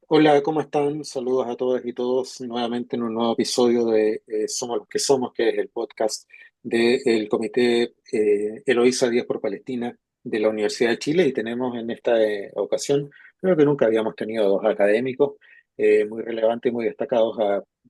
Hola, ¿cómo están? Saludos a todas y todos nuevamente en un nuevo episodio de Somos los que somos, que es el podcast del Comité Eloísa Díaz por Palestina de la Universidad de Chile. Y tenemos en esta ocasión, creo que nunca habíamos tenido dos académicos muy relevantes y muy destacados.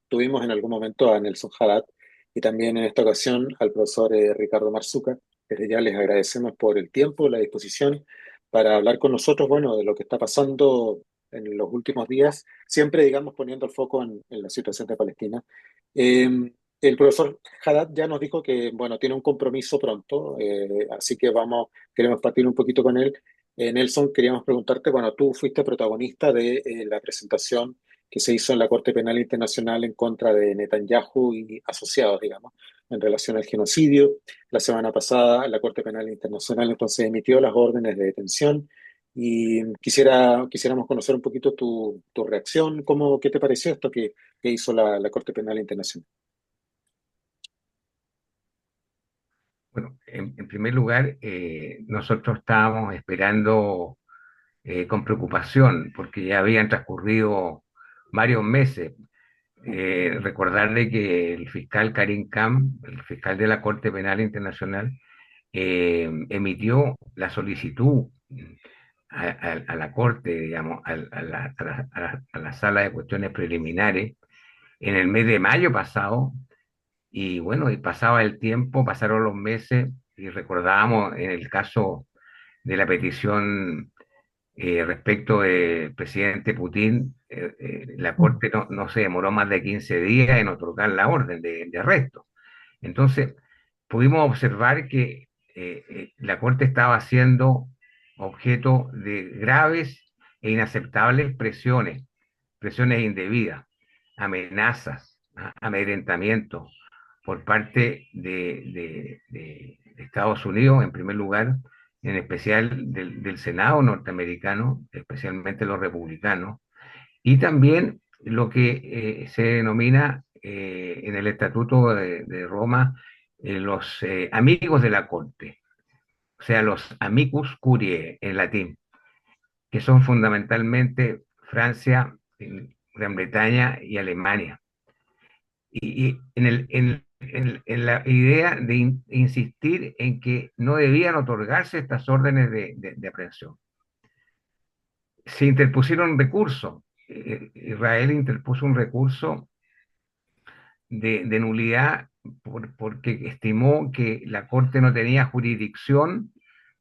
Tuvimos en algún momento a Nelson Haddad y también en esta ocasión al profesor Ricardo Marzuca. Desde ya les agradecemos por el tiempo, la disposición para hablar con nosotros, bueno, de lo que está pasando en los últimos días, siempre, digamos, poniendo el foco en la situación de Palestina. El profesor Haddad ya nos dijo que, bueno, tiene un compromiso pronto, así que queremos partir un poquito con él. Nelson, queríamos preguntarte, bueno, tú fuiste protagonista de la presentación que se hizo en la Corte Penal Internacional en contra de Netanyahu y asociados, digamos, en relación al genocidio. La semana pasada, la Corte Penal Internacional entonces emitió las órdenes de detención y quisiéramos conocer un poquito tu reacción, qué te pareció esto que hizo la Corte Penal Internacional. Bueno, en primer lugar, nosotros estábamos esperando con preocupación porque ya habían transcurrido varios meses. Recordarle que el fiscal Karim Khan, el fiscal de la Corte Penal Internacional, emitió la solicitud a la Corte, digamos, a la Sala de Cuestiones Preliminares en el mes de mayo pasado. Y bueno, y pasaba el tiempo, pasaron los meses y recordábamos en el caso de la petición respecto del presidente Putin, la Corte no se demoró más de 15 días en otorgar la orden de arresto. Entonces, pudimos observar que la Corte estaba siendo objeto de graves e inaceptables presiones indebidas, amenazas, amedrentamiento por parte de Estados Unidos, en primer lugar, en especial del Senado norteamericano, especialmente los republicanos, y también lo que se denomina en el Estatuto de Roma los amigos de la Corte, o sea, los amicus curiae en latín, que son fundamentalmente Francia, Gran Bretaña y Alemania. Y en la idea de insistir en que no debían otorgarse estas órdenes de aprehensión. Se interpusieron recursos. Israel interpuso un recurso de nulidad porque estimó que la Corte no tenía jurisdicción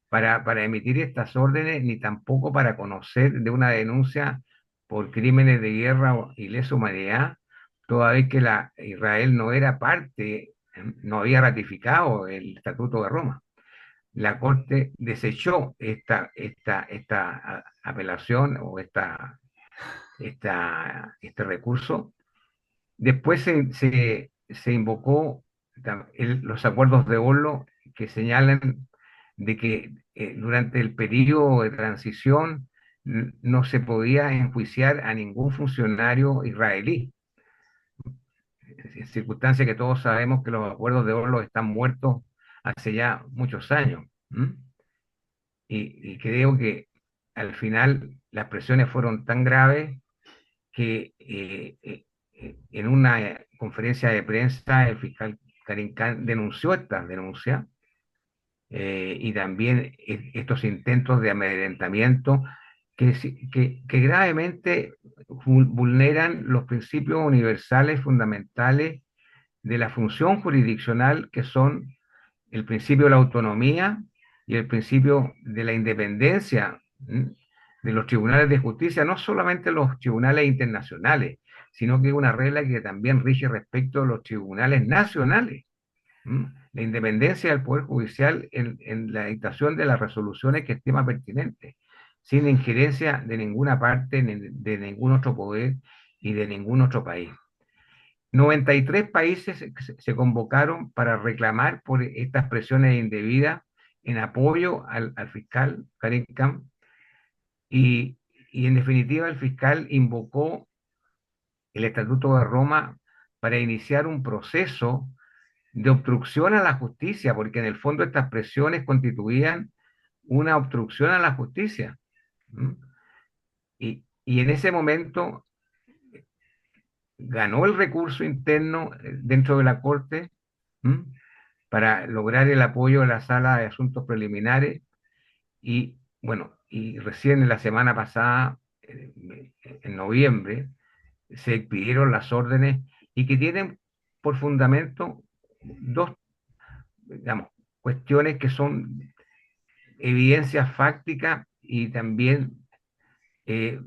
para emitir estas órdenes, ni tampoco para conocer de una denuncia por crímenes de guerra y lesa humanidad, toda vez que Israel no era parte, no había ratificado el Estatuto de Roma. La Corte desechó esta apelación o este recurso. Después se invocó los acuerdos de Oslo que señalan de que durante el periodo de transición no se podía enjuiciar a ningún funcionario israelí, circunstancia que todos sabemos que los acuerdos de Oslo están muertos hace ya muchos años. ¿M? Y creo que al final las presiones fueron tan graves que en una conferencia de prensa el fiscal Karim Khan denunció esta denuncia y también estos intentos de amedrentamiento que gravemente vulneran los principios universales fundamentales de la función jurisdiccional, que son el principio de la autonomía y el principio de la independencia de los tribunales de justicia, no solamente los tribunales internacionales, sino que es una regla que también rige respecto a los tribunales nacionales. La independencia del Poder Judicial en la dictación de las resoluciones que estima pertinentes, sin injerencia de ninguna parte, de ningún otro poder y de ningún otro país. 93 países se convocaron para reclamar por estas presiones indebidas en apoyo al fiscal Karim Khan y en definitiva el fiscal invocó el Estatuto de Roma para iniciar un proceso de obstrucción a la justicia, porque en el fondo estas presiones constituían una obstrucción a la justicia. ¿Mm? y en ese momento ganó el recurso interno dentro de la Corte, ¿m? Para lograr el apoyo de la Sala de Asuntos Preliminares y bueno, y recién en la semana pasada, en noviembre, se expidieron las órdenes y que tienen por fundamento dos, digamos, cuestiones que son evidencias fácticas y también eh,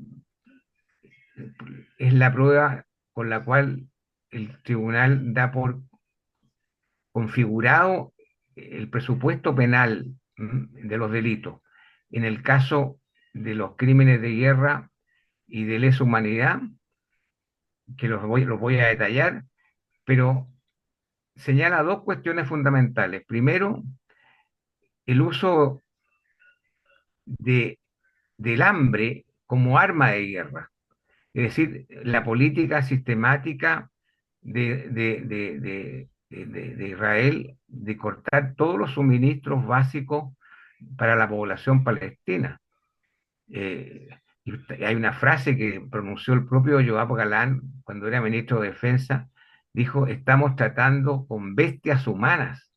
es la prueba con la cual el tribunal da por configurado el presupuesto penal de los delitos. En el caso de los crímenes de guerra y de lesa humanidad, que los voy a detallar, pero señala dos cuestiones fundamentales. Primero, el uso de, del hambre como arma de guerra, es decir, la política sistemática de Israel de cortar todos los suministros básicos para la población palestina. Eh, y hay una frase que pronunció el propio Yoav Galán cuando era ministro de Defensa, dijo, estamos tratando con bestias humanas.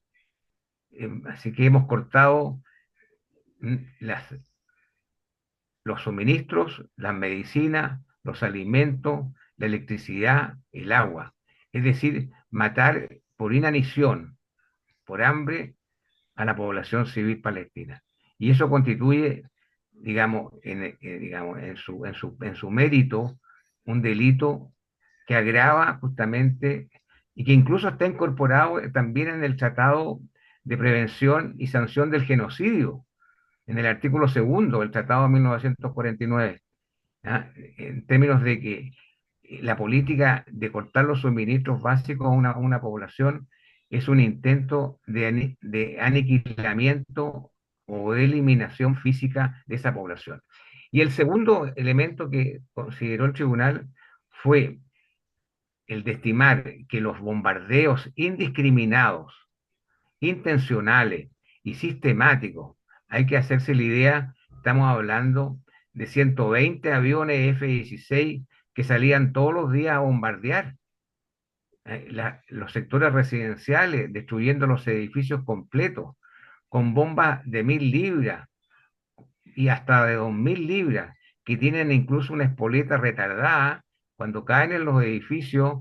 Así que hemos cortado las, los suministros, las medicinas, los alimentos, la electricidad, el agua. Es decir, matar por inanición, por hambre, a la población civil palestina. Y eso constituye, digamos, en su mérito, un delito que agrava justamente y que incluso está incorporado también en el Tratado de Prevención y Sanción del Genocidio, en el artículo segundo del Tratado de 1949, ¿ah? En términos de que la política de cortar los suministros básicos a una población es un intento de aniquilamiento o de eliminación física de esa población. Y el segundo elemento que consideró el tribunal fue el de estimar que los bombardeos indiscriminados, intencionales y sistemáticos, hay que hacerse la idea, estamos hablando de 120 aviones F-16 que salían todos los días a bombardear los sectores residenciales, destruyendo los edificios completos, con bombas de 1000 libras y hasta de 2000 libras, que tienen incluso una espoleta retardada, cuando caen en los edificios,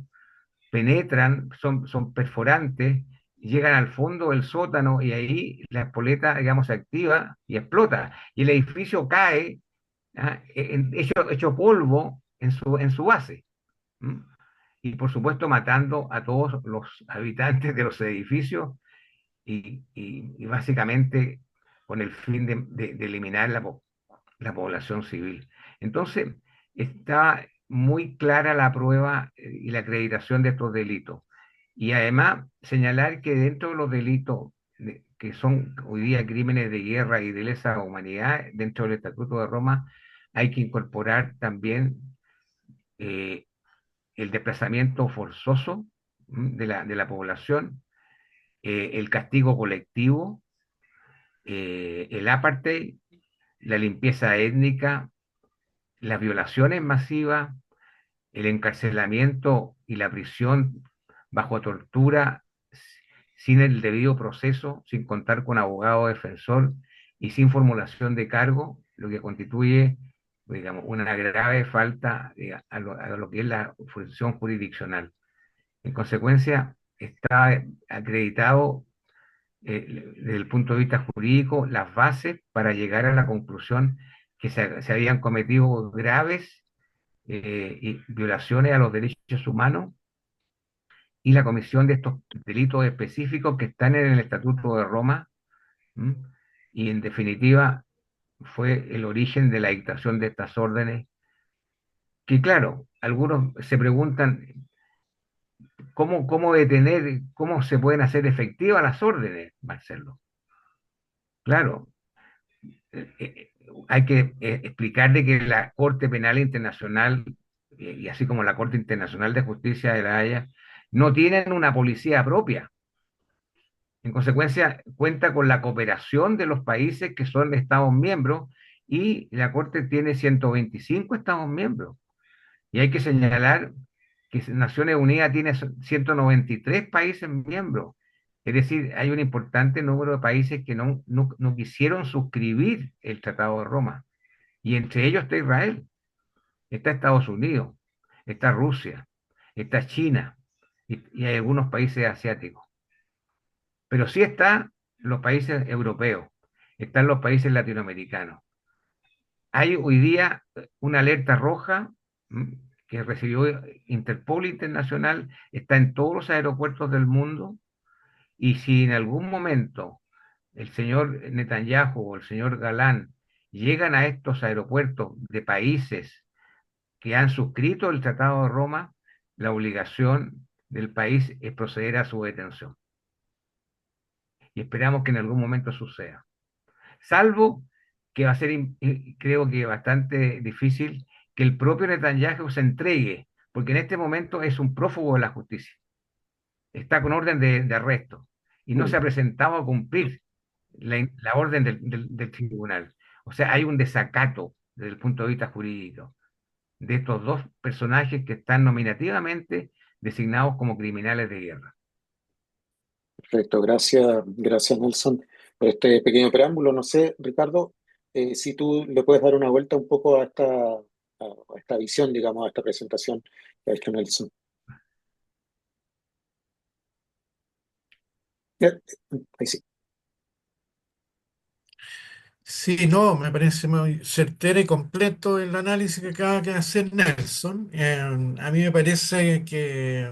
penetran, son perforantes, llegan al fondo del sótano y ahí la espoleta, digamos, se activa y explota. Y el edificio cae, ¿ah? Hecho polvo en su base. ¿M? Y por supuesto matando a todos los habitantes de los edificios y básicamente con el fin de eliminar la población civil. Entonces, está muy clara la prueba y la acreditación de estos delitos. Y además, señalar que dentro de los delitos que son hoy día crímenes de guerra y de lesa humanidad, dentro del Estatuto de Roma, hay que incorporar también eh, el desplazamiento forzoso de la población, el castigo colectivo, el apartheid, la limpieza étnica, las violaciones masivas, el encarcelamiento y la prisión bajo tortura sin el debido proceso, sin contar con abogado defensor y sin formulación de cargo, lo que constituye, digamos, una grave falta a lo que es la función jurisdiccional. En consecuencia, está acreditado desde el punto de vista jurídico las bases para llegar a la conclusión que se habían cometido graves y violaciones a los derechos humanos y la comisión de estos delitos específicos que están en el Estatuto de Roma. ¿M? Y en definitiva fue el origen de la dictación de estas órdenes, que claro, algunos se preguntan cómo detener, cómo se pueden hacer efectivas las órdenes, Marcelo. Claro, hay que explicarle que la Corte Penal Internacional y así como la Corte Internacional de Justicia de La Haya no tienen una policía propia. En consecuencia, cuenta con la cooperación de los países que son Estados miembros y la Corte tiene 125 Estados miembros. Y hay que señalar que Naciones Unidas tiene 193 países miembros. Es decir, hay un importante número de países que no quisieron suscribir el Tratado de Roma. Y entre ellos está Israel, está Estados Unidos, está Rusia, está China y hay algunos países asiáticos. Pero sí están los países europeos, están los países latinoamericanos. Hay hoy día una alerta roja mm, que recibió Interpol Internacional, está en todos los aeropuertos del mundo y si en algún momento el señor Netanyahu o el señor Galán llegan a estos aeropuertos de países que han suscrito el Tratado de Roma, la obligación del país es proceder a su detención. Y esperamos que en algún momento suceda. Salvo que va a ser, creo que bastante difícil que el propio Netanyahu se entregue, porque en este momento es un prófugo de la justicia, está con orden de arresto y no se ha Mm. presentado a cumplir la orden del tribunal. O sea, hay un desacato desde el punto de vista jurídico de estos dos personajes que están nominativamente designados como criminales de guerra. Perfecto, gracias Nelson por este pequeño preámbulo. No sé, Ricardo, si tú le puedes dar una vuelta un poco a esta visión, digamos, a esta presentación que ha hecho Nelson. Ahí sí. Sí, no, me parece muy certero y completo el análisis que acaba de hacer Nelson. A mí me parece que,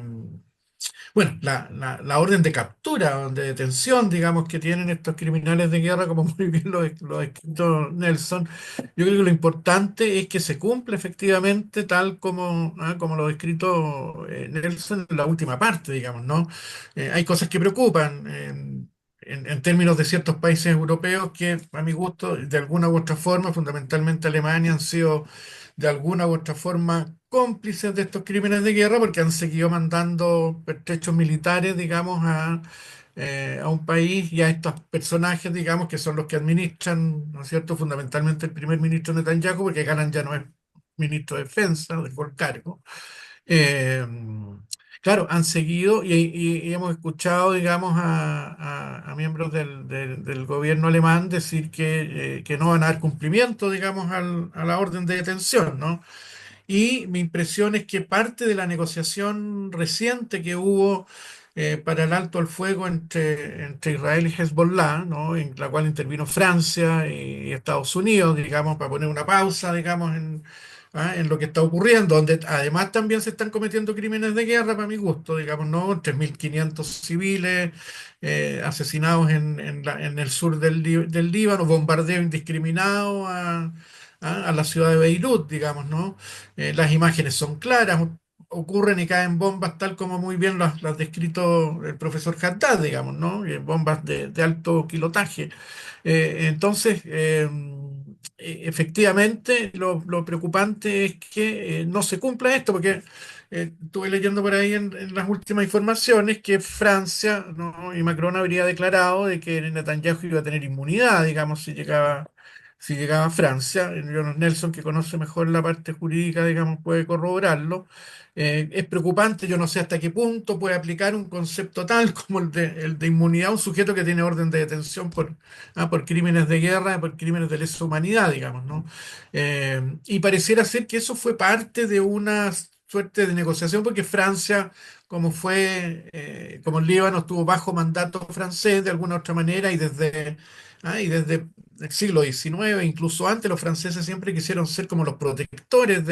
bueno, la orden de captura o de detención, digamos, que tienen estos criminales de guerra, como muy bien lo ha escrito Nelson, yo creo que lo importante es que se cumpla efectivamente tal como, como lo ha escrito Nelson en la última parte, digamos, ¿no? Hay cosas que preocupan. En términos de ciertos países europeos que, a mi gusto, de alguna u otra forma, fundamentalmente Alemania, han sido de alguna u otra forma cómplices de estos crímenes de guerra porque han seguido mandando pertrechos militares, digamos, a un país y a estos personajes, digamos, que son los que administran, ¿no es cierto?, fundamentalmente el primer ministro Netanyahu, porque Galán ya no es ministro de Defensa, dejó el cargo. Eh, claro, han seguido y hemos escuchado, digamos, a miembros del gobierno alemán decir que no van a dar cumplimiento, digamos, a la orden de detención, ¿no? Y mi impresión es que parte de la negociación reciente que hubo para el alto al fuego entre Israel y Hezbollah, ¿no? En la cual intervino Francia y Estados Unidos, digamos, para poner una pausa, digamos, en lo que está ocurriendo, donde además también se están cometiendo crímenes de guerra, para mi gusto, digamos, ¿no? 3.500 civiles asesinados en el sur del Líbano, bombardeo indiscriminado a la ciudad de Beirut, digamos, ¿no? Las imágenes son claras, ocurren y caen bombas tal como muy bien las ha descrito el profesor Haddad, digamos, ¿no? Bombas de alto kilotaje. Efectivamente, lo preocupante es que no se cumpla esto, porque estuve leyendo por ahí en las últimas informaciones que Francia, ¿no? Y Macron habría declarado de que Netanyahu iba a tener inmunidad, digamos, si llegaba a Francia. Jonas Nelson, que conoce mejor la parte jurídica, digamos, puede corroborarlo. Es preocupante, yo no sé hasta qué punto puede aplicar un concepto tal como el de inmunidad a un sujeto que tiene orden de detención por crímenes de guerra, por crímenes de lesa humanidad, digamos, ¿no? Y pareciera ser que eso fue parte de una suerte de negociación, porque Francia, como el Líbano estuvo bajo mandato francés de alguna otra manera, y desde el siglo XIX, incluso antes, los franceses siempre quisieron ser como los protectores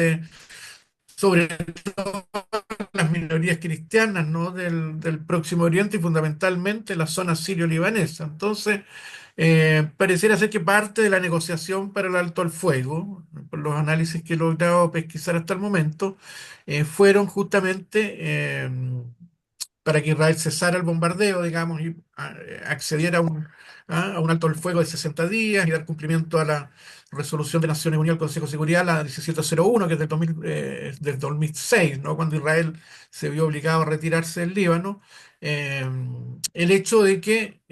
sobre las minorías cristianas, ¿no? del Próximo Oriente y fundamentalmente la zona sirio-libanesa. Entonces, pareciera ser que parte de la negociación para el alto al fuego, por los análisis que he logrado pesquisar hasta el momento, fueron justamente para que Israel cesara el bombardeo, digamos, y accediera a un alto al fuego de 60 días y dar cumplimiento a la resolución de Naciones Unidas del Consejo de Seguridad, la 1701, que es del 2006, ¿no? Cuando Israel se vio obligado a retirarse del Líbano. Eh, el hecho de que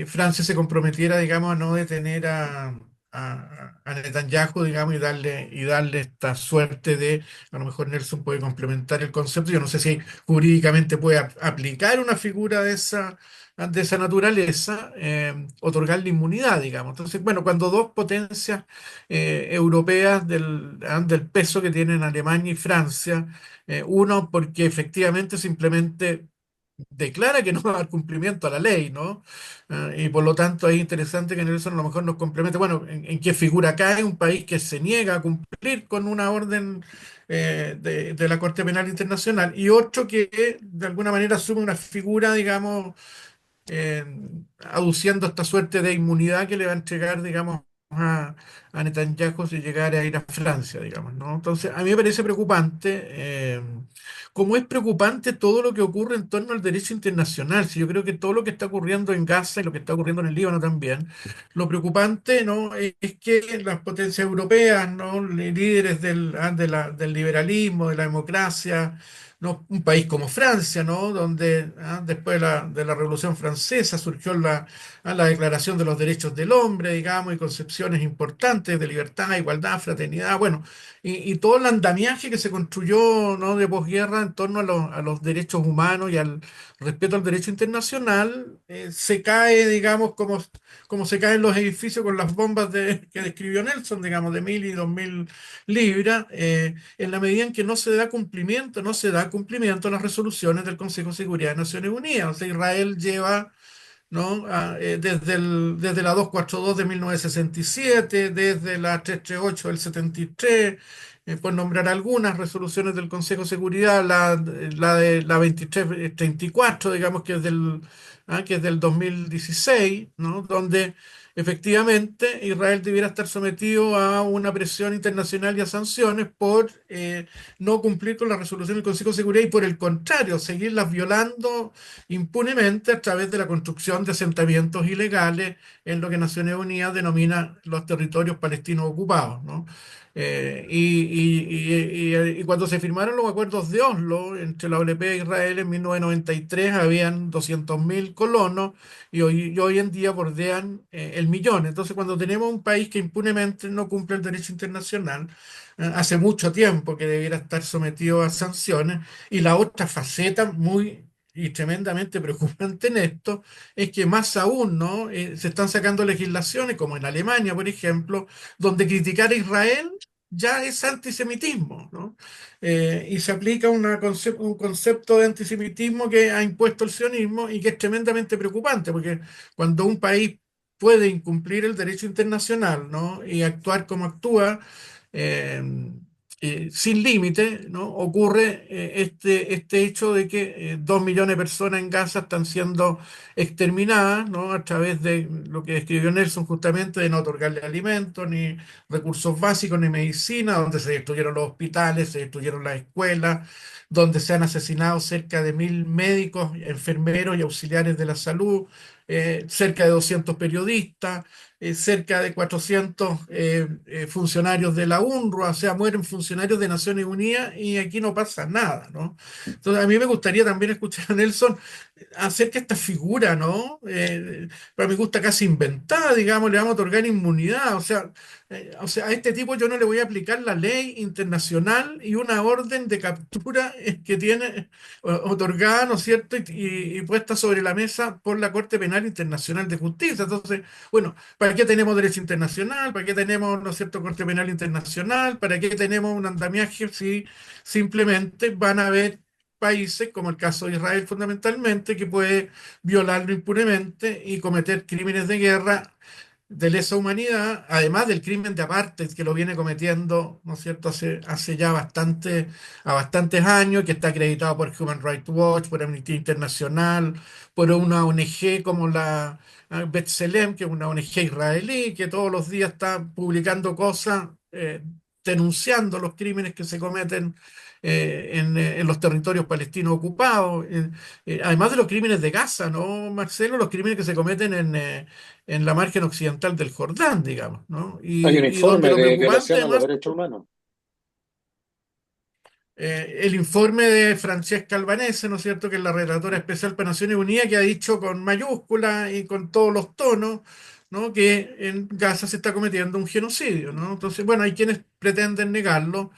Francia se comprometiera, digamos, a no detener a Netanyahu, digamos, y darle esta suerte de, a lo mejor Nelson puede complementar el concepto, yo no sé si jurídicamente puede aplicar una figura de esa naturaleza, otorgarle inmunidad, digamos. Entonces, bueno, cuando dos potencias europeas del peso que tienen Alemania y Francia, uno porque efectivamente simplemente declara que no va a dar cumplimiento a la ley, ¿no? Y por lo tanto es interesante que Nelson a lo mejor nos complemente, bueno, en qué figura cae un país que se niega a cumplir con una orden de la Corte Penal Internacional y otro que de alguna manera asume una figura, digamos, eh, aduciendo esta suerte de inmunidad que le va a entregar, digamos, a Netanyahu si llegara a ir a Francia, digamos, ¿no? Entonces, a mí me parece preocupante, como es preocupante todo lo que ocurre en torno al derecho internacional. Si yo creo que todo lo que está ocurriendo en Gaza y lo que está ocurriendo en el Líbano también, lo preocupante, ¿no? Es que las potencias europeas, ¿no? Líderes del liberalismo, de la democracia, ¿no? Un país como Francia, ¿no? Donde después de la Revolución Francesa surgió la Declaración de los Derechos del Hombre, digamos, y concepciones importantes de libertad, igualdad, fraternidad, bueno, y todo el andamiaje que se construyó, ¿no? De posguerra en torno a los derechos humanos y al respeto al derecho internacional, se cae, digamos, como se caen los edificios con las bombas que describió Nelson, digamos, de 1.000 y 2.000 libras. En la medida en que no se da cumplimiento a las resoluciones del Consejo de Seguridad de Naciones Unidas. O sea, Israel lleva, ¿no? Desde la 242 de 1967, desde la 338 del 73, por nombrar algunas resoluciones del Consejo de Seguridad, la de la 2334, digamos, que es del 2016, ¿no? Donde efectivamente Israel debiera estar sometido a una presión internacional y a sanciones por no cumplir con la resolución del Consejo de Seguridad y por el contrario, seguirlas violando impunemente a través de la construcción de asentamientos ilegales en lo que Naciones Unidas denomina los territorios palestinos ocupados, ¿no? Y cuando se firmaron los acuerdos de Oslo entre la OLP e Israel en 1993 habían 200.000 colonos y hoy en día bordean el millón. Entonces, cuando tenemos un país que impunemente no cumple el derecho internacional, hace mucho tiempo que debiera estar sometido a sanciones, y la otra faceta muy y tremendamente preocupante en esto es que más aún, ¿no? Se están sacando legislaciones, como en Alemania, por ejemplo, donde criticar a Israel ya es antisemitismo, ¿no? Y se aplica un concepto de antisemitismo que ha impuesto el sionismo y que es tremendamente preocupante, porque cuando un país puede incumplir el derecho internacional, ¿no? Y actuar como actúa, eh, sin límite, ¿no? Ocurre este hecho de que 2 millones de personas en Gaza están siendo exterminadas, ¿no? A través de lo que describió Nelson justamente, de no otorgarle alimentos, ni recursos básicos, ni medicina, donde se destruyeron los hospitales, se destruyeron las escuelas, donde se han asesinado cerca de 1.000 médicos, enfermeros y auxiliares de la salud, cerca de 200 periodistas, cerca de 400 funcionarios de la UNRWA, o sea, mueren funcionarios de Naciones Unidas y aquí no pasa nada, ¿no? Entonces, a mí me gustaría también escuchar a Nelson acerca de esta figura, ¿no? Para mi gusta casi inventada, digamos, le vamos a otorgar inmunidad, o sea, a este tipo yo no le voy a aplicar la ley internacional y una orden de captura que tiene otorgada, ¿no es cierto? Y puesta sobre la mesa por la Corte Penal Internacional de Justicia. Entonces, bueno, ¿para qué tenemos derecho internacional? ¿Para qué tenemos, ¿no es cierto?, Corte Penal Internacional? ¿Para qué tenemos un andamiaje si simplemente van a haber países, como el caso de Israel fundamentalmente, que puede violarlo impunemente y cometer crímenes de guerra de lesa humanidad, además del crimen de apartheid que lo viene cometiendo, ¿no es cierto?, hace ya bastantes años, que está acreditado por Human Rights Watch, por Amnistía Internacional, por una ONG como la B'Tselem, que es una ONG israelí, que todos los días está publicando cosas, denunciando los crímenes que se cometen en los territorios palestinos ocupados, además de los crímenes de Gaza, ¿no, Marcelo? Los crímenes que se cometen en la margen occidental del Jordán, digamos, ¿no? Hay un Y donde informe lo de preocupante violación a los además, derechos humanos. el informe de Francesca Albanese, ¿no es cierto?, que es la relatora especial para Naciones Unidas, que ha dicho con mayúsculas y con todos los tonos ¿no? Que en Gaza se está cometiendo un genocidio, ¿no? Entonces, bueno, hay quienes pretenden negarlo.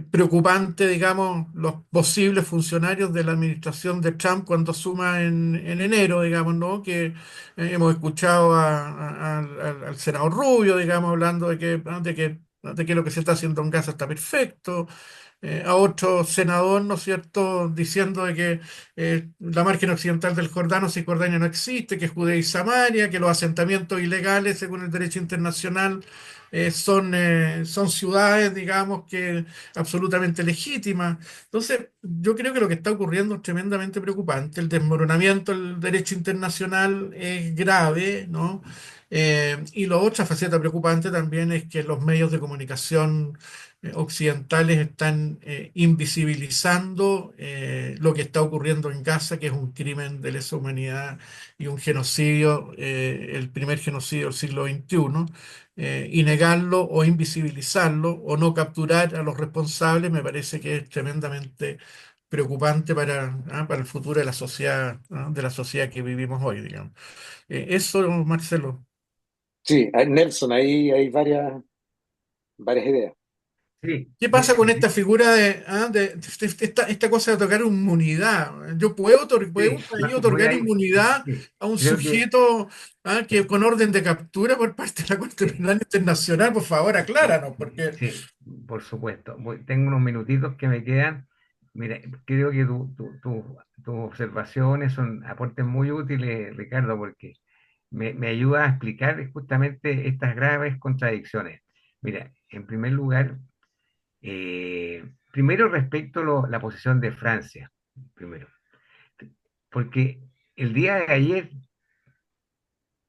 Preocupante, digamos, los posibles funcionarios de la administración de Trump cuando asuma en enero, digamos, ¿no? Que hemos escuchado al senador Rubio, digamos, hablando de que lo que se está haciendo en Gaza está perfecto, a otro senador, ¿no es cierto?, diciendo de que la margen occidental del Jordano, Cisjordania no existe, que Judea y Samaria, que los asentamientos ilegales, según el derecho internacional, son ciudades, digamos, que absolutamente legítimas. Entonces, yo creo que lo que está ocurriendo es tremendamente preocupante. El desmoronamiento del derecho internacional es grave, ¿no? Y la otra faceta preocupante también es que los medios de comunicación occidentales están invisibilizando lo que está ocurriendo en Gaza, que es un crimen de lesa humanidad y un genocidio, el primer genocidio del siglo XXI, y negarlo o invisibilizarlo o no capturar a los responsables me parece que es tremendamente preocupante para el futuro de la sociedad, ¿no? De la sociedad que vivimos hoy, digamos. Eso, Marcelo. Sí, Nelson, ahí hay varias ideas. Sí, ¿Qué pasa con esta figura esta cosa de otorgar inmunidad? Yo puedo un sí, país voy otorgar a ir. inmunidad Sí, a un creo que sujeto que con orden de captura por parte de la Corte sí. Penal Internacional, por favor, acláranos, porque Sí, por supuesto. Tengo unos minutitos que me quedan. Mira, creo que tus observaciones son aportes muy útiles, Ricardo, porque me ayuda a explicar justamente estas graves contradicciones. Mira, en primer lugar, primero respecto a la posición de Francia, primero, porque el día de ayer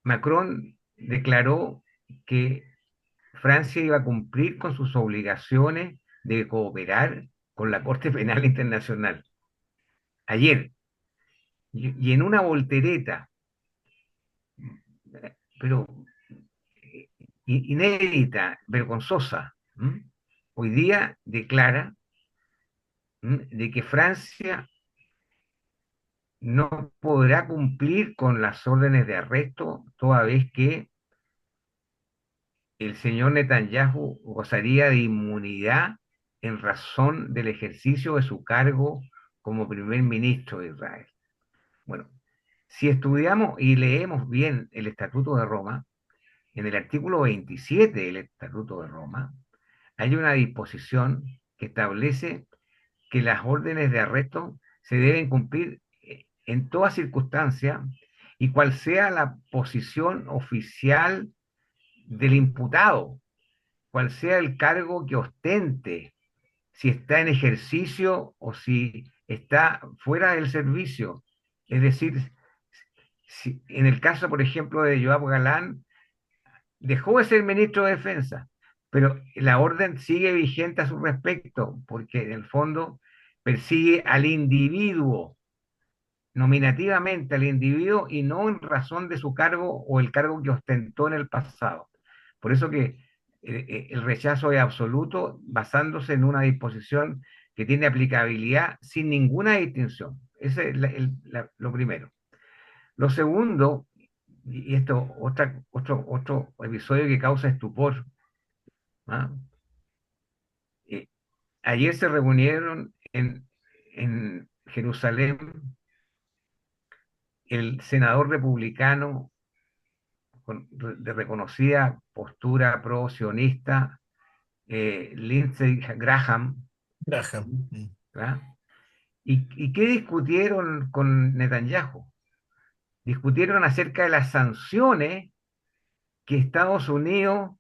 Macron declaró que Francia iba a cumplir con sus obligaciones de cooperar con la Corte Penal Internacional. Ayer, y en una voltereta, pero inédita, vergonzosa, ¿m? Hoy día declara, de que Francia no podrá cumplir con las órdenes de arresto toda vez que el señor Netanyahu gozaría de inmunidad en razón del ejercicio de su cargo como primer ministro de Israel. Bueno, si estudiamos y leemos bien el Estatuto de Roma, en el artículo 27 del Estatuto de Roma, hay una disposición que establece que las órdenes de arresto se deben cumplir en toda circunstancia y cual sea la posición oficial del imputado, cual sea el cargo que ostente, si está en ejercicio o si está fuera del servicio. Es decir, si, en el caso, por ejemplo, de Yoav Galán, dejó de ser ministro de Defensa, pero la orden sigue vigente a su respecto, porque en el fondo persigue al individuo, nominativamente al individuo y no en razón de su cargo o el cargo que ostentó en el pasado. Por eso que el rechazo es absoluto, basándose en una disposición que tiene aplicabilidad sin ninguna distinción. Ese es lo primero. Lo segundo, y esto otro episodio que causa estupor, ¿ah? Eh, ayer se reunieron en Jerusalén el senador republicano de reconocida postura pro-sionista, Lindsey Graham, Graham. ¿verdad? ¿Y qué discutieron con Netanyahu? Discutieron acerca de las sanciones que Estados Unidos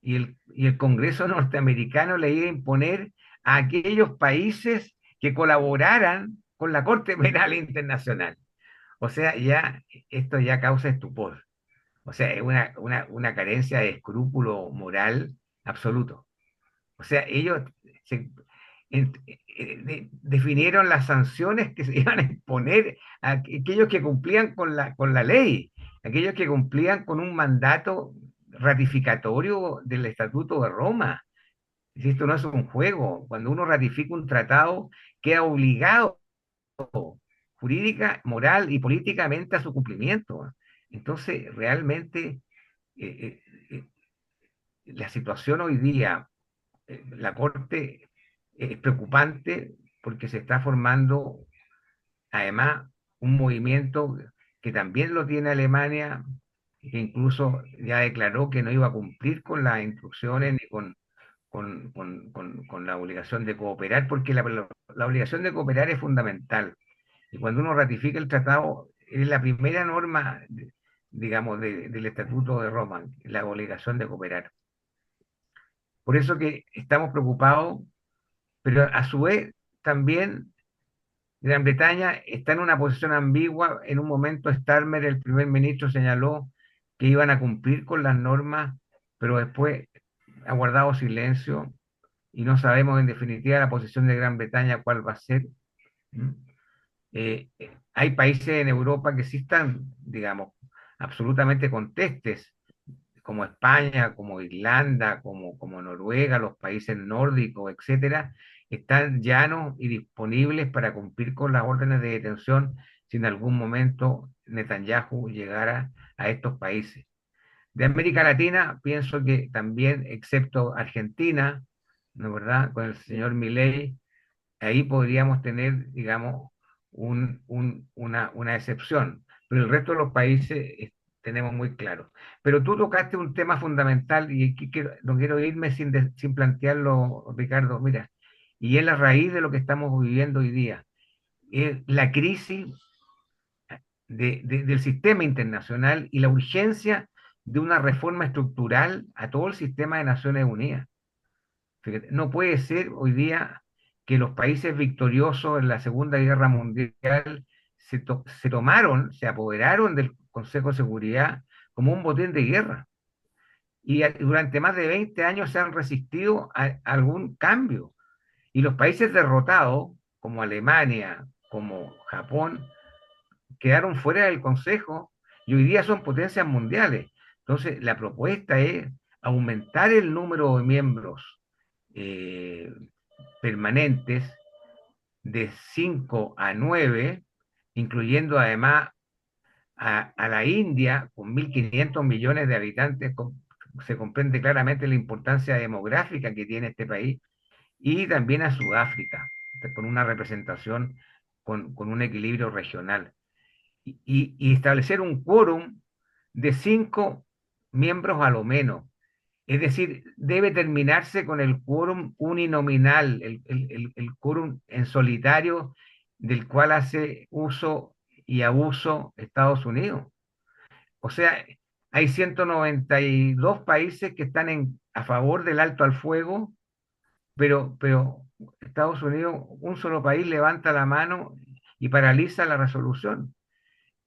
y el Congreso norteamericano le iba a imponer a aquellos países que colaboraran con la Corte Penal Internacional. O sea, ya esto ya causa estupor. O sea, es una carencia de escrúpulo moral absoluto. O sea, ellos se, definieron las sanciones que se iban a imponer a aquellos que cumplían con la ley, aquellos que cumplían con un mandato ratificatorio del Estatuto de Roma. Si esto no es un juego, cuando uno ratifica un tratado, queda obligado jurídica, moral y políticamente a su cumplimiento. Entonces, realmente eh, eh, la situación hoy día, la Corte es preocupante porque se está formando, además, un movimiento que también lo tiene Alemania, que incluso ya declaró que no iba a cumplir con las instrucciones ni con la obligación de cooperar, porque la obligación de cooperar es fundamental. Y cuando uno ratifica el tratado, es la primera norma, digamos, del Estatuto de Roma, la obligación de cooperar. Por eso que estamos preocupados, pero a su vez también Gran Bretaña está en una posición ambigua. En un momento Starmer, el primer ministro, señaló que iban a cumplir con las normas, pero después ha guardado silencio y no sabemos en definitiva la posición de Gran Bretaña cuál va a ser. ¿Mm? Hay países en Europa que sí están, digamos, absolutamente contestes, como España, como Irlanda, como Noruega, los países nórdicos, etcétera, están llanos y disponibles para cumplir con las órdenes de detención si en algún momento Netanyahu llegara a estos países. De América Latina, pienso que también, excepto Argentina, ¿no es verdad? Con el señor Milei, ahí podríamos tener, digamos, una excepción, pero el resto de los países tenemos muy claro. Pero tú tocaste un tema fundamental y aquí no quiero irme sin plantearlo, Ricardo, mira, y es la raíz de lo que estamos viviendo hoy día, es la crisis del sistema internacional y la urgencia de una reforma estructural a todo el sistema de Naciones Unidas. Fíjate, no puede ser hoy día que los países victoriosos en la Segunda Guerra Mundial se apoderaron del Consejo de Seguridad como un botín de guerra. Y durante más de 20 años se han resistido a algún cambio. Y los países derrotados, como Alemania, como Japón, quedaron fuera del Consejo y hoy día son potencias mundiales. Entonces, la propuesta es aumentar el número de miembros eh, permanentes de 5 a 9, incluyendo además a la India, con 1.500 millones de habitantes, se comprende claramente la importancia demográfica que tiene este país, y también a Sudáfrica, con una representación con un equilibrio regional. Y establecer un quórum de 5 miembros a lo menos. Es decir, debe terminarse con el quórum uninominal, el quórum en solitario del cual hace uso y abuso Estados Unidos. O sea, hay 192 países que están a favor del alto al fuego, pero Estados Unidos, un solo país levanta la mano y paraliza la resolución.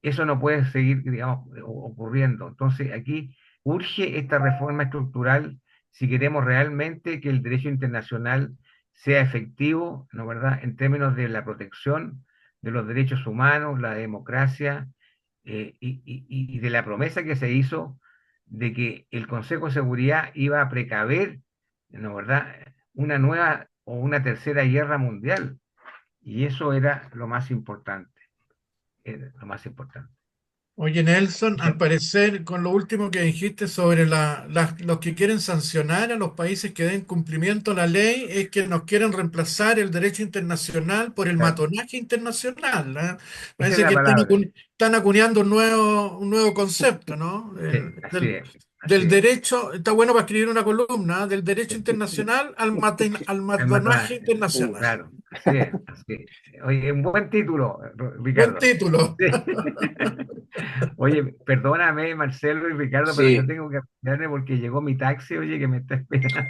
Eso no puede seguir, digamos, ocurriendo. Entonces, aquí urge esta reforma estructural si queremos realmente que el derecho internacional sea efectivo, ¿no es verdad?, en términos de la protección de los derechos humanos, la democracia, y de la promesa que se hizo de que el Consejo de Seguridad iba a precaver, ¿no es verdad?, una nueva o una tercera guerra mundial. Y eso era lo más importante, era lo más importante. Oye, Nelson, al parecer, con lo último que dijiste sobre los que quieren sancionar a los países que den cumplimiento a la ley, es que nos quieren reemplazar el derecho internacional por el Claro. matonaje internacional, ¿eh? Esa es Parece la que palabra. están acuñando un nuevo concepto, ¿no? Sí, así es, así Del es. derecho, está bueno para escribir una columna, ¿eh? Del derecho internacional al El matonaje matonaje, internacional. claro, así es, así es. Oye, un buen título, Buen Ricardo. título. Sí. Oye, perdóname, Marcelo y Ricardo, pero yo Sí, tengo que apurarme porque llegó mi taxi, oye, que me está esperando.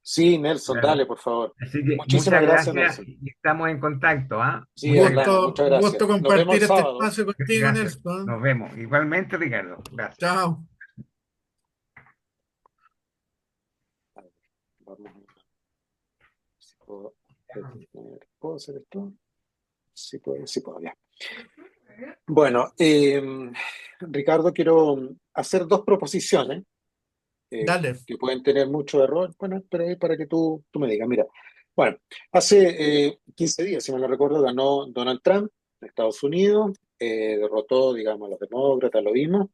sí, Nelson, Claro. dale, por favor. Así que Muchísimas muchas gracias, gracias Nelson. y estamos en contacto, ¿ah? Sí, Muchas hablamos, gracias. muchas Un gracias. gusto Nos vemos el compartir este sábado. espacio contigo, Gracias. Nelson. Nos vemos. Igualmente, Ricardo. Gracias. Chao. A ver, vamos a ver si puedo detener. ¿Puedo hacer esto? Sí puedo, ya. Bueno, Ricardo, quiero hacer dos proposiciones Dale. que pueden tener mucho error, bueno, pero es para que tú me digas, mira, bueno, hace 15 días, si me lo recuerdo, ganó Donald Trump de Estados Unidos. derrotó, digamos, a los demócratas, lo vimos.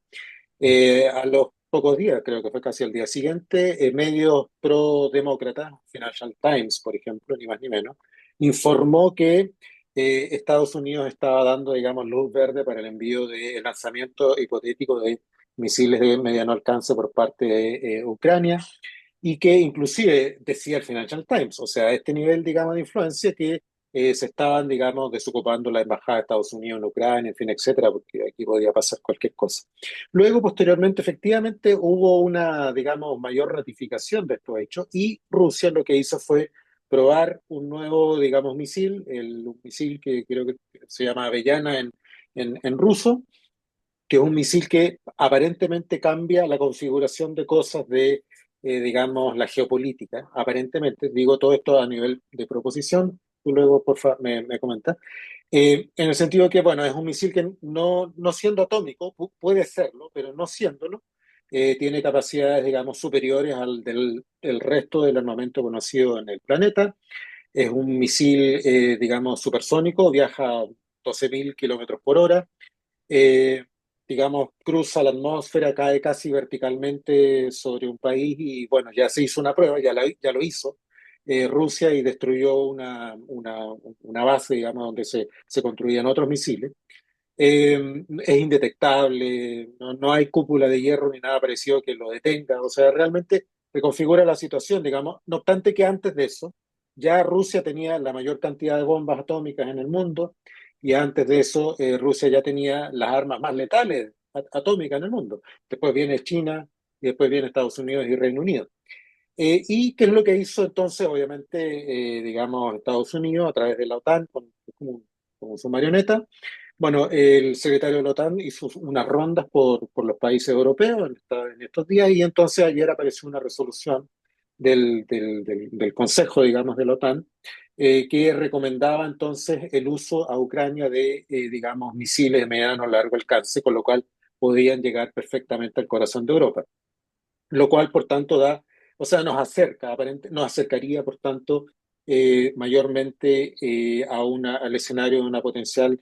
A los pocos días, creo que fue casi al día siguiente, medios pro-demócratas, Financial Times, por ejemplo, ni más ni menos, informó que Estados Unidos estaba dando, digamos, luz verde para el envío del lanzamiento hipotético de misiles de mediano alcance por parte de Ucrania y que inclusive decía el Financial Times, o sea, este nivel, digamos, de influencia que se estaban, digamos, desocupando la embajada de Estados Unidos en Ucrania, en fin, etcétera, porque aquí podía pasar cualquier cosa. Luego, posteriormente, efectivamente, hubo una, digamos, mayor ratificación de estos hechos y Rusia lo que hizo fue probar un nuevo, digamos, misil, un misil que creo que se llama Avellana en ruso, que es un misil que aparentemente cambia la configuración de cosas de, digamos, la geopolítica. Aparentemente, digo todo esto a nivel de proposición, tú luego, por favor, me comentas. En el sentido que, bueno, es un misil que no siendo atómico, puede serlo, pero no siéndolo, tiene capacidades, digamos, superiores al del resto del armamento conocido en el planeta. Es un misil, digamos, supersónico, viaja a 12.000 kilómetros por hora, eh, digamos, cruza la atmósfera, cae casi verticalmente sobre un país y bueno, ya se hizo una prueba, ya lo hizo Rusia y destruyó una base, digamos, donde se construían otros misiles. Es indetectable, no hay cúpula de hierro ni nada parecido que lo detenga, o sea, realmente reconfigura la situación, digamos, no obstante que antes de eso, ya Rusia tenía la mayor cantidad de bombas atómicas en el mundo y antes de eso Rusia ya tenía las armas más letales atómicas en el mundo. Después viene China y después viene Estados Unidos y Reino Unido. ¿Y qué es lo que hizo entonces, obviamente, digamos, Estados Unidos a través de la OTAN, como su marioneta? Bueno, el secretario de la OTAN hizo unas rondas por los países europeos en estos días y entonces ayer apareció una resolución del Consejo, digamos, de la OTAN que recomendaba entonces el uso a Ucrania de, digamos, misiles de mediano o largo alcance, con lo cual podían llegar perfectamente al corazón de Europa, lo cual, por tanto, o sea, nos acercaría, por tanto, mayormente al escenario de una potencial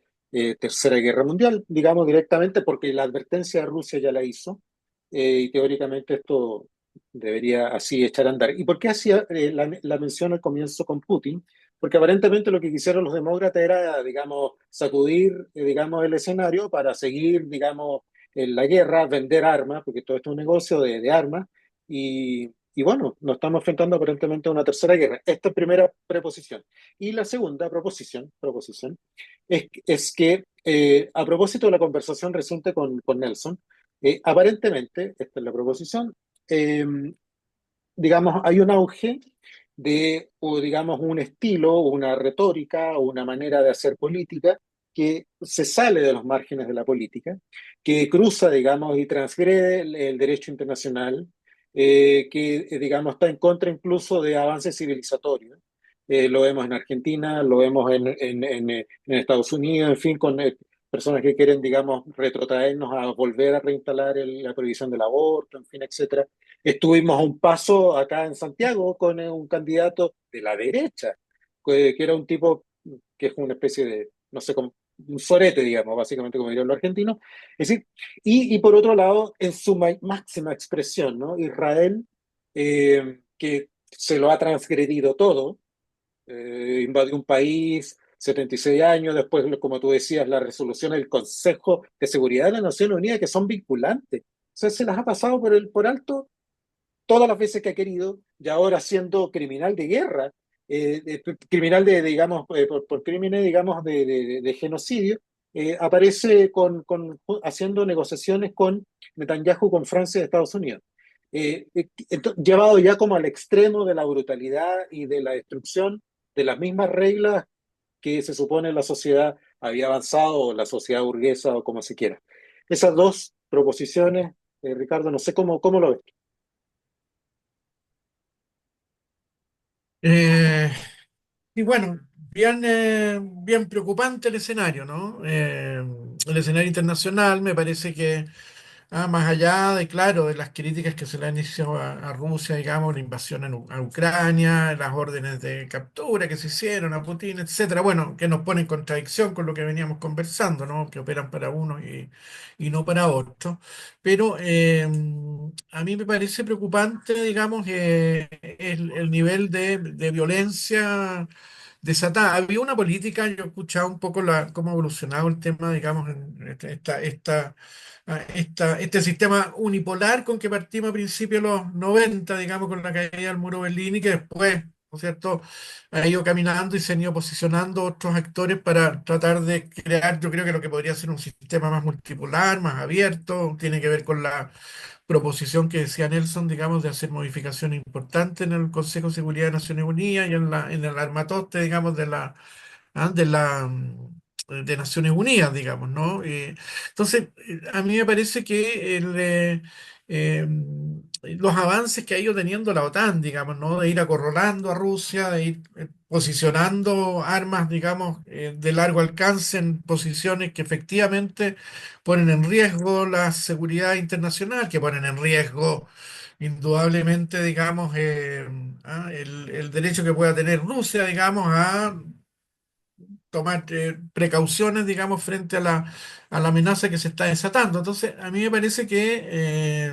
tercera guerra mundial, digamos directamente, porque la advertencia de Rusia ya la hizo, y teóricamente esto debería así echar a andar. ¿Y por qué hacía la mención al comienzo con Putin? Porque aparentemente lo que quisieron los demócratas era, digamos, sacudir, digamos, el escenario para seguir, digamos, en la guerra, vender armas, porque todo esto es un negocio de armas, y bueno, nos estamos enfrentando aparentemente a una tercera guerra. Esta es primera preposición. Y la segunda proposición es que, a propósito de la conversación reciente con Nelson, aparentemente, esta es la proposición, eh, digamos, hay un auge o digamos, un estilo, una retórica, o una manera de hacer política que se sale de los márgenes de la política, que cruza, digamos, y transgrede el derecho internacional, que, digamos, está en contra incluso de avances civilizatorios. Lo vemos en Argentina, lo vemos en Estados Unidos, en fin, con personas que quieren, digamos, retrotraernos a volver a reinstalar la prohibición del aborto, en fin, etcétera. Estuvimos a un paso acá en Santiago con un candidato de la derecha, que era un tipo que es una especie de, no sé, como un sorete, digamos, básicamente como dirían los argentinos. Es decir, y por otro lado, en su máxima expresión, ¿no? Israel, que se lo ha transgredido todo, invadió un país, 76 años, después, como tú decías, la resolución del Consejo de Seguridad de las Naciones Unidas, que son vinculantes. O sea, se las ha pasado por alto todas las veces que ha querido, y ahora siendo criminal de guerra, criminal digamos, por crímenes, digamos, de genocidio, aparece haciendo negociaciones con Netanyahu, con Francia y Estados Unidos. Llevado ya como al extremo de la brutalidad y de la destrucción de las mismas reglas que se supone la sociedad había avanzado, o la sociedad burguesa, o como se quiera. Esas dos proposiciones, Ricardo, no sé cómo lo ves. Eh, y bueno, bien preocupante el escenario, ¿no? El escenario internacional me parece que Más allá de, claro, de las críticas que se le han hecho a Rusia, digamos, la invasión a Ucrania, las órdenes de captura que se hicieron a Putin, etcétera, bueno, que nos pone en contradicción con lo que veníamos conversando, ¿no? Que operan para unos y no para otros. Pero a mí me parece preocupante, digamos, el nivel de violencia desatada. Había una política, yo he escuchado un poco cómo ha evolucionado el tema, digamos, en este sistema unipolar con que partimos a principios de los 90, digamos, con la caída del muro de Berlín y que después, ¿no es cierto?, ha ido caminando y se han ido posicionando otros actores para tratar de crear, yo creo que lo que podría ser un sistema más multipolar, más abierto, tiene que ver con la proposición que decía Nelson, digamos, de hacer modificaciones importantes en el Consejo de Seguridad de Naciones Unidas y en el armatoste, digamos, de Naciones Unidas, digamos, ¿no? Entonces, a mí me parece que eh, los avances que ha ido teniendo la OTAN, digamos, ¿no? De ir acorralando a Rusia, de ir posicionando armas, digamos, de largo alcance en posiciones que efectivamente ponen en riesgo la seguridad internacional, que ponen en riesgo indudablemente, digamos, el derecho que pueda tener Rusia, digamos, a tomar precauciones, digamos, frente a la amenaza que se está desatando. Entonces, a mí me parece que,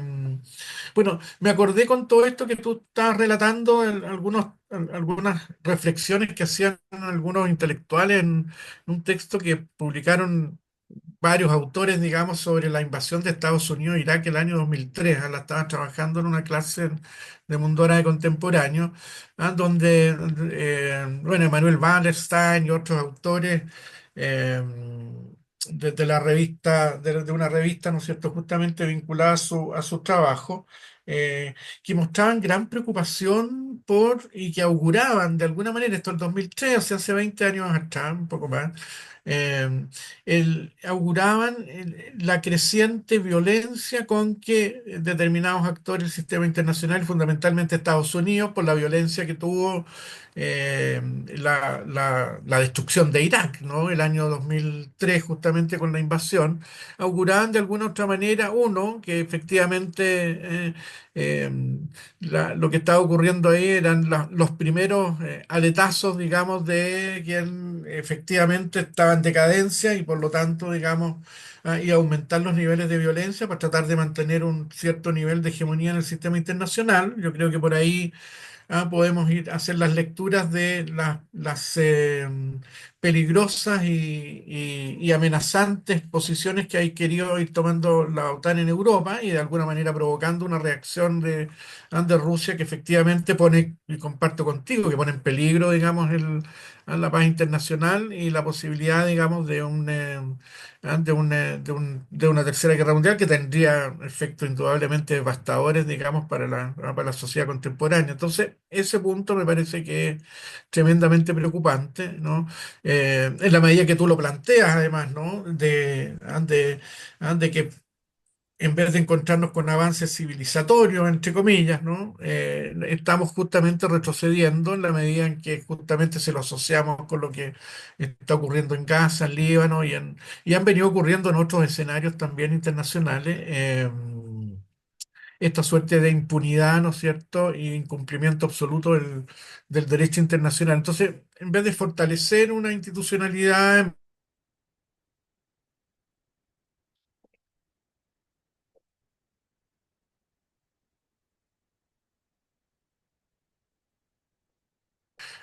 bueno, me acordé con todo esto que tú estabas relatando, algunas reflexiones que hacían algunos intelectuales en un texto que publicaron varios autores, digamos, sobre la invasión de Estados Unidos a Irak el año 2003. La estaba trabajando en una clase de Mundo Árabe Contemporáneo, donde, bueno, Emanuel Wallerstein y otros autores eh, de la revista, de una revista, ¿no es cierto?, justamente vinculada a su trabajo, eh, que mostraban gran preocupación y que auguraban de alguna manera, esto en 2003, o sea, hace 20 años atrás, un poco más, eh, auguraban la creciente violencia con que determinados actores del sistema internacional, fundamentalmente Estados Unidos, por la violencia que tuvo eh, la destrucción de Irak, ¿no? El año 2003, justamente con la invasión, auguraban de alguna otra manera, uno, que efectivamente eh, lo que estaba ocurriendo ahí eran los primeros aletazos, digamos, de quien efectivamente estaba en decadencia y por lo tanto, digamos, y aumentar los niveles de violencia para tratar de mantener un cierto nivel de hegemonía en el sistema internacional. Yo creo que por ahí podemos ir a hacer las lecturas de las peligrosas y amenazantes posiciones que ha querido ir tomando la OTAN en Europa y de alguna manera provocando una reacción de Rusia que efectivamente pone, y comparto contigo, que pone en peligro, digamos, a la paz internacional y la posibilidad, digamos, de una tercera guerra mundial que tendría efectos indudablemente devastadores, digamos, para la sociedad contemporánea. Entonces, ese punto me parece que es tremendamente preocupante, ¿no? En la medida que tú lo planteas, además, ¿no? De que en vez de encontrarnos con avances civilizatorios, entre comillas, ¿no? Estamos justamente retrocediendo en la medida en que justamente se lo asociamos con lo que está ocurriendo en Gaza, en Líbano y han venido ocurriendo en otros escenarios también internacionales. Esta suerte de impunidad, ¿no es cierto?, y incumplimiento absoluto del derecho internacional. Entonces, en vez de fortalecer una institucionalidad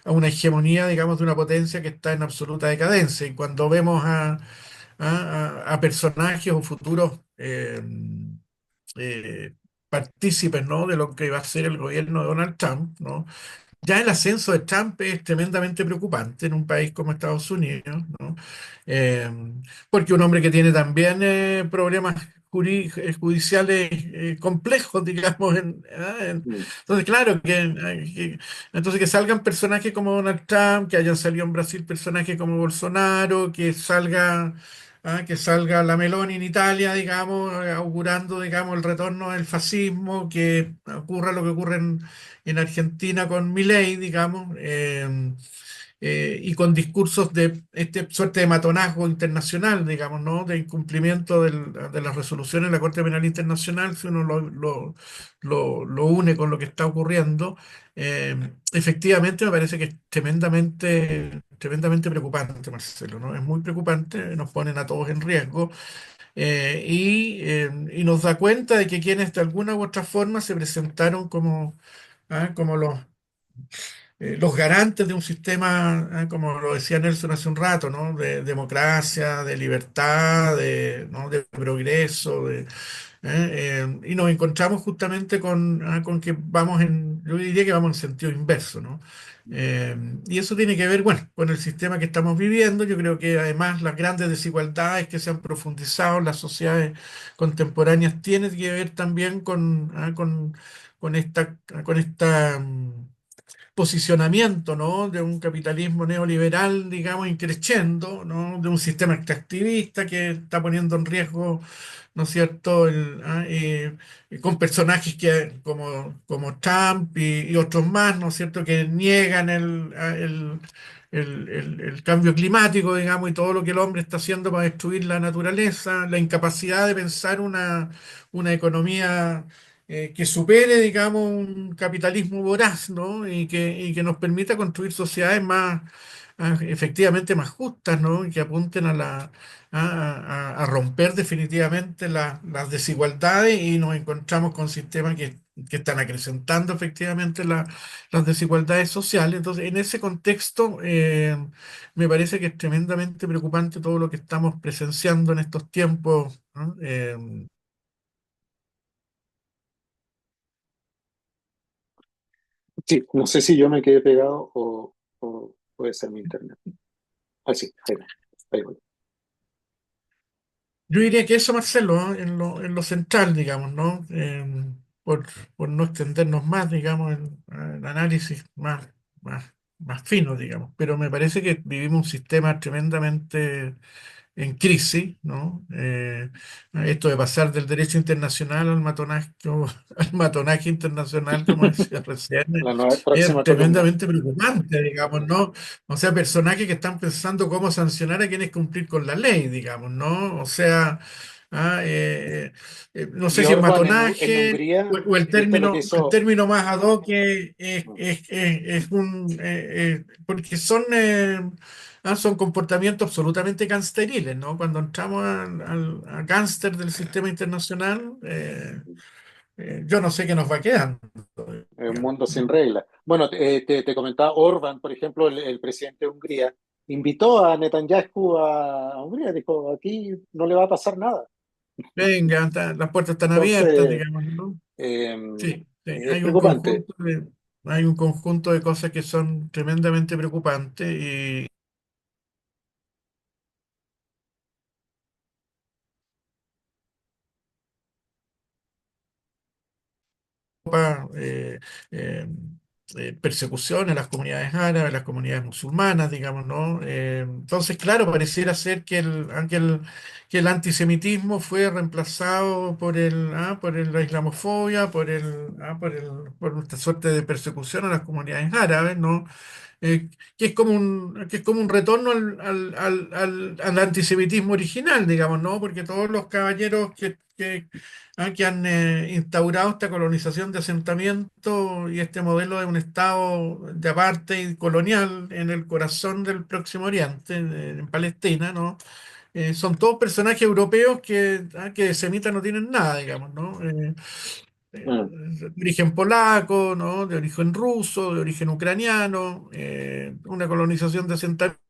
a una hegemonía, digamos, de una potencia que está en absoluta decadencia. Y cuando vemos a personajes o futuros eh, partícipes, ¿no?, de lo que va a ser el gobierno de Donald Trump, ¿no? Ya el ascenso de Trump es tremendamente preocupante en un país como Estados Unidos, ¿no? Eh, Porque un hombre que tiene también problemas judiciales complejos, digamos. Mm. Entonces, claro, entonces que salgan personajes como Donald Trump, que hayan salido en Brasil personajes como Bolsonaro, que salga la Meloni en Italia, digamos, augurando, digamos, el retorno del fascismo, que ocurra lo que ocurre en Argentina con Milei, digamos, y con discursos de este suerte de matonazgo internacional, digamos, ¿no? De incumplimiento de las resoluciones de la Corte Penal Internacional, si uno lo une con lo que está ocurriendo, efectivamente me parece que es tremendamente preocupante, Marcelo, ¿no? Es muy preocupante, nos ponen a todos en riesgo y nos da cuenta de que quienes de alguna u otra forma se presentaron como los garantes de un sistema, como lo decía Nelson hace un rato, ¿no? De democracia, de libertad, ¿no? De progreso, y nos encontramos justamente con que yo diría que vamos en sentido inverso, ¿no? Y eso tiene que ver, bueno, con el sistema que estamos viviendo. Yo creo que además las grandes desigualdades que se han profundizado en las sociedades contemporáneas tienen que ver también con esta posicionamiento, ¿no? De un capitalismo neoliberal, digamos, increciendo, ¿no? De un sistema extractivista que está poniendo en riesgo, ¿no es cierto?, con personajes como Trump y otros más, ¿no es cierto?, que niegan el cambio climático, digamos, y todo lo que el hombre está haciendo para destruir la naturaleza, la incapacidad de pensar una economía que supere, digamos, un capitalismo voraz, ¿no? Y que nos permita construir sociedades efectivamente más justas, ¿no? Y que apunten a romper definitivamente las desigualdades y nos encontramos con sistemas que están acrecentando efectivamente las desigualdades sociales. Entonces, en ese contexto, me parece que es tremendamente preocupante todo lo que estamos presenciando en estos tiempos, ¿no? Sí, no sé si yo me quedé pegado o puede ser mi internet. Ah, sí, ahí voy. Yo diría que eso, Marcelo, ¿no? En lo central, digamos, ¿no? Por no extendernos más, digamos, en análisis más finos, digamos. Pero me parece que vivimos un sistema tremendamente en crisis, ¿no? Esto de pasar del derecho internacional al matonaje internacional, como decía recién, La nueva, es próxima columna. tremendamente preocupante, digamos, ¿no? O sea, personajes que están pensando cómo sancionar a quienes cumplir con la ley, digamos, ¿no? O sea, ah, no sé Y si es Orbán en matonaje. Hungría, O el ¿viste lo que término, el hizo? término más ad hoc porque son comportamientos absolutamente gangsteriles, ¿no? Cuando entramos a gángster del sistema internacional, yo no sé qué nos va quedando, Un digamos, mundo sin ¿no? reglas. Bueno, te comentaba Orbán, por ejemplo, el presidente de Hungría, invitó a Netanyahu a Hungría, dijo, aquí no le va a pasar nada. Venga, las puertas están abiertas, Entonces, digamos, ¿no? eh, Sí, sí, es preocupante. hay un conjunto de cosas que son tremendamente preocupantes. eh, eh, Persecución a las comunidades árabes, a las comunidades musulmanas, digamos, ¿no? Entonces, claro, pareciera ser que el antisemitismo fue reemplazado por la islamofobia, por esta suerte de persecución a las comunidades árabes, ¿no? Que es como un retorno al antisemitismo original, digamos, ¿no? Porque todos los caballeros que han instaurado esta colonización de asentamiento y este modelo de un Estado de apartheid colonial en el corazón del Próximo Oriente, en Palestina, ¿no? Son todos personajes europeos que de semita no tienen nada, digamos, ¿no? Mm, De origen polaco, ¿no? De origen ruso, de origen ucraniano, una colonización de asentamiento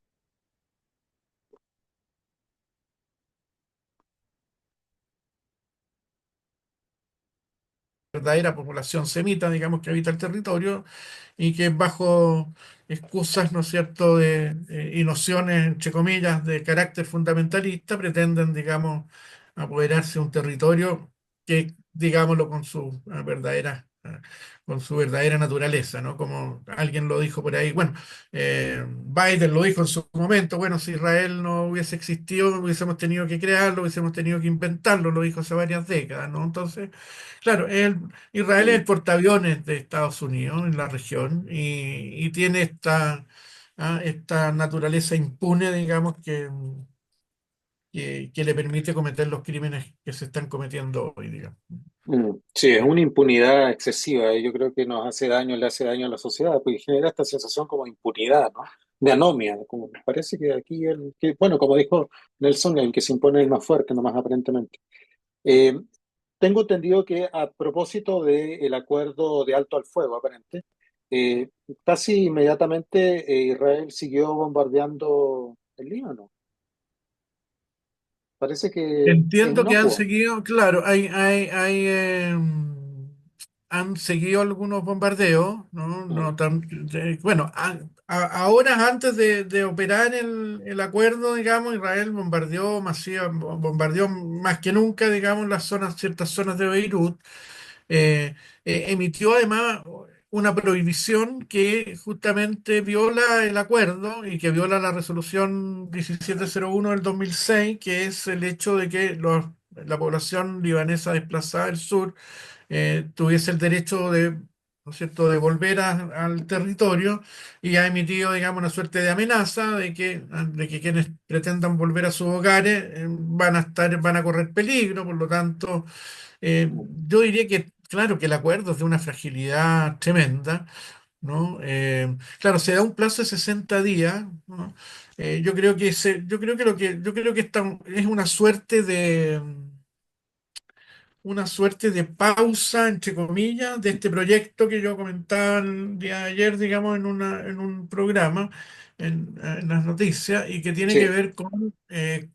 verdadera población semita, digamos, que habita el territorio y que bajo excusas, ¿no es cierto?, y nociones, entre comillas, de carácter fundamentalista, pretenden, digamos, apoderarse de un territorio que, digámoslo, con su verdadera naturaleza, ¿no? Como alguien lo dijo por ahí. Bueno, Biden lo dijo en su momento, bueno, si Israel no hubiese existido, hubiésemos tenido que crearlo, hubiésemos tenido que inventarlo, lo dijo hace varias décadas, ¿no? Entonces, claro, Israel es el mm, portaaviones de Estados Unidos en la región y tiene esta naturaleza impune, digamos, que le permite cometer los crímenes que se están cometiendo hoy, digamos. Sí, es una impunidad excesiva. Yo creo que nos hace daño, le hace daño a la sociedad, porque genera esta sensación como de impunidad, ¿no? De anomia, como me parece que aquí bueno, como dijo Nelson, el que se impone es el más fuerte, nomás aparentemente. Eh, Tengo entendido que a propósito del acuerdo de alto al fuego, aparente, casi inmediatamente Israel siguió bombardeando el Líbano. Parece que es Entiendo que han inocuo. seguido, claro, han seguido algunos bombardeos, ¿no? Mm, Bueno, horas antes de operar el acuerdo, digamos, Israel bombardeó más que nunca, digamos, ciertas zonas de Beirut. eh, Emitió además una prohibición que justamente viola el acuerdo y que viola la resolución 1701 del 2006, que es el hecho de que la población libanesa desplazada del sur tuviese el derecho de, ¿no es cierto?, de volver al territorio, y ha emitido, digamos, una suerte de amenaza de que quienes pretendan volver a sus hogares van a correr peligro. Por lo tanto, mm. yo diría que, claro, que el acuerdo es de una fragilidad tremenda, ¿no? Claro, se da un plazo de 60 días, ¿no? Yo creo que esta es una suerte de pausa, entre comillas, de este proyecto que yo comentaba el día de ayer, digamos, en un programa, en las noticias, y que tiene que Sí. ver con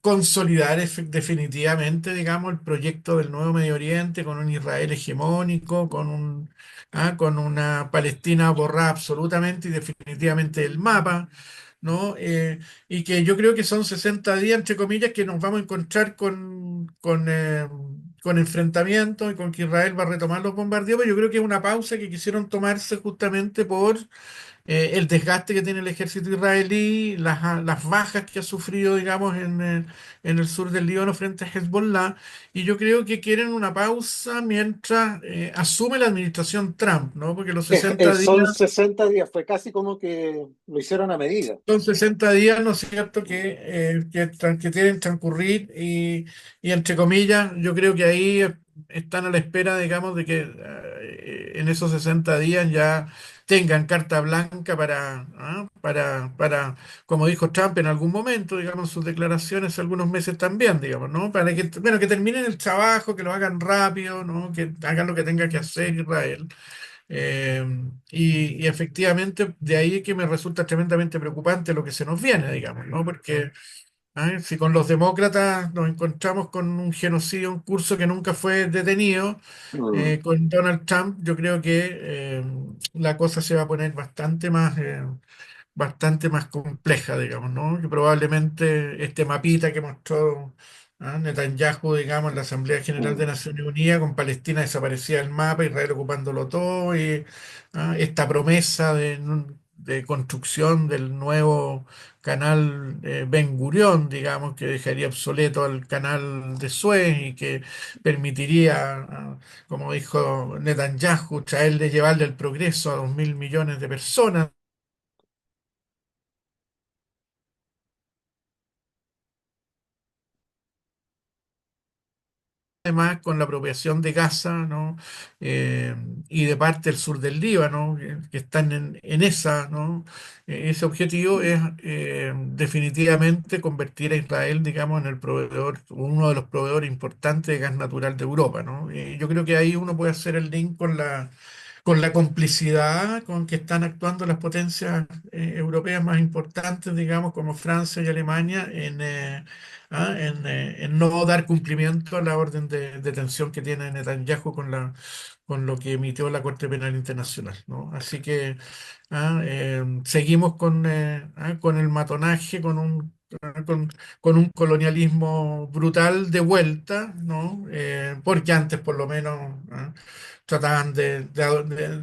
consolidar definitivamente, digamos, el proyecto del nuevo Medio Oriente, con un Israel hegemónico, con una Palestina borrada absolutamente y definitivamente del mapa, ¿no? Y que yo creo que son 60 días, entre comillas, que nos vamos a encontrar con enfrentamientos y con que Israel va a retomar los bombardeos, pero yo creo que es una pausa que quisieron tomarse justamente por el desgaste que tiene el ejército israelí, las bajas que ha sufrido, digamos, en el sur del Líbano frente a Hezbollah, y yo creo que quieren una pausa mientras asume la administración Trump, ¿no? Porque los 60 Son días 60 días, fue casi como que lo hicieron a medida. Son 60 días, ¿no es cierto?, que tienen que transcurrir y, entre comillas, yo creo que ahí están a la espera, digamos, de que en esos 60 días ya tengan carta blanca para, como dijo Trump en algún momento, digamos, sus declaraciones, algunos meses también, digamos, ¿no? Para que, bueno, que terminen el trabajo, que lo hagan rápido, ¿no? Que hagan lo que tenga que hacer Israel. Eh, y efectivamente, de ahí que me resulta tremendamente preocupante lo que se nos viene, digamos, ¿no? Porque si con los demócratas nos encontramos con un genocidio en curso que nunca fue detenido, Mm, con Donald Trump, yo creo que la cosa se va a poner bastante más compleja, digamos, ¿no? Que probablemente este mapita que mostró Netanyahu, digamos, en la Asamblea General de mm. Naciones Unidas, con Palestina desaparecida del mapa, Israel ocupándolo todo, y esta promesa de construcción del nuevo canal Ben Gurión, digamos, que dejaría obsoleto al canal de Suez y que permitiría, como dijo Netanyahu, llevarle el progreso a 2.000 millones de personas. Además con la apropiación de Gaza, ¿no? Eh, y de parte del sur del Líbano, que están en esa, ¿no? Ese objetivo es definitivamente convertir a Israel, digamos, en el proveedor, uno de los proveedores importantes de gas natural de Europa, ¿no? Yo creo que ahí uno puede hacer el link con la complicidad con que están actuando las potencias europeas más importantes, digamos, como Francia y Alemania, en no dar cumplimiento a la orden de detención que tiene Netanyahu con lo que emitió la Corte Penal Internacional, ¿no? Así que seguimos con el matonaje, con un colonialismo brutal de vuelta, ¿no? Porque antes por lo menos trataban de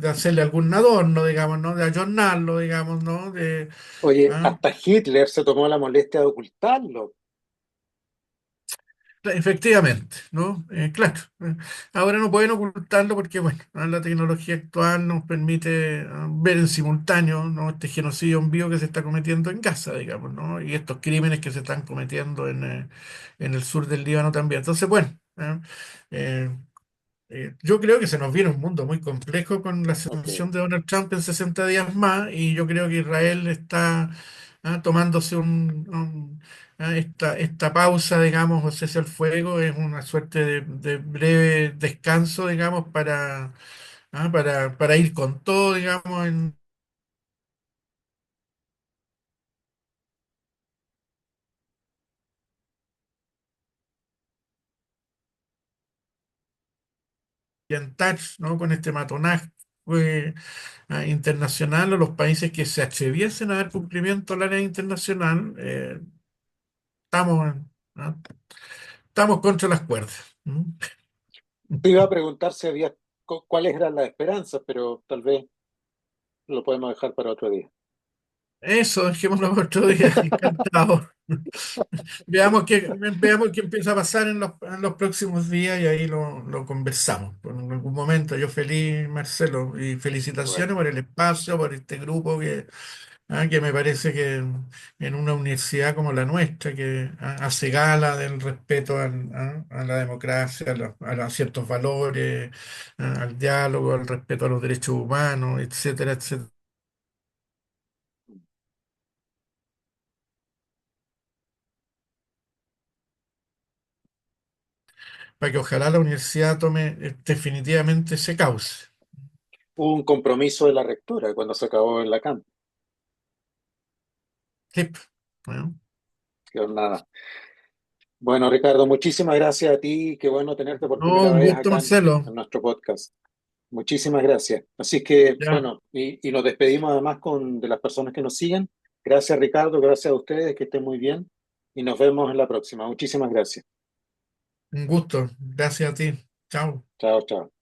hacerle algún adorno, digamos, ¿no? De ayornarlo, digamos, ¿no? Oye, ¿Ah? hasta Hitler se tomó la molestia de ocultarlo. Efectivamente, ¿no? Claro. Ahora no pueden ocultarlo porque, bueno, la tecnología actual nos permite ver en simultáneo, ¿no? Este genocidio en vivo que se está cometiendo en Gaza, digamos, ¿no? Y estos crímenes que se están cometiendo en el sur del Líbano también. Entonces, bueno, eh, yo creo que se nos viene un mundo muy complejo con la Ok. ascensión de Donald Trump en 60 días más y yo creo que Israel está tomándose esta pausa, digamos, o cese al fuego, es una suerte de breve descanso, digamos, para ir con todo, digamos, en touch, ¿no? Con este matonaje internacional o los países que se atreviesen a dar cumplimiento a la ley internacional. Estamos, ¿no? Estamos contra las cuerdas. ¿Mm? Te iba a preguntar si había cuáles eran las esperanzas, pero tal vez lo podemos dejar para otro día. Eso, dejémoslo para otro día. Encantado. Veamos qué empieza a pasar en los próximos días y ahí lo conversamos. En algún momento yo feliz, Marcelo, y Bueno, felicitaciones por el espacio, por este grupo que me parece que en una universidad como la nuestra, que hace gala del respeto a la democracia, a ciertos valores, al diálogo, al respeto a los derechos humanos, etcétera, etcétera, para que ojalá la universidad tome definitivamente ese cauce. hubo un compromiso de la rectora cuando se acabó en la CAM. Sí, bueno, Que nada. Bueno, Ricardo, muchísimas gracias a ti. Qué bueno tenerte por no, primera un vez gusto, acá Marcelo. en nuestro podcast. Muchísimas gracias. Así que, Ya, bueno, y nos despedimos además de las personas que nos siguen. Gracias, Ricardo. Gracias a ustedes. Que estén muy bien. Y nos vemos en la próxima. Muchísimas gracias. un gusto. Gracias a ti. Chao. Chao, chao.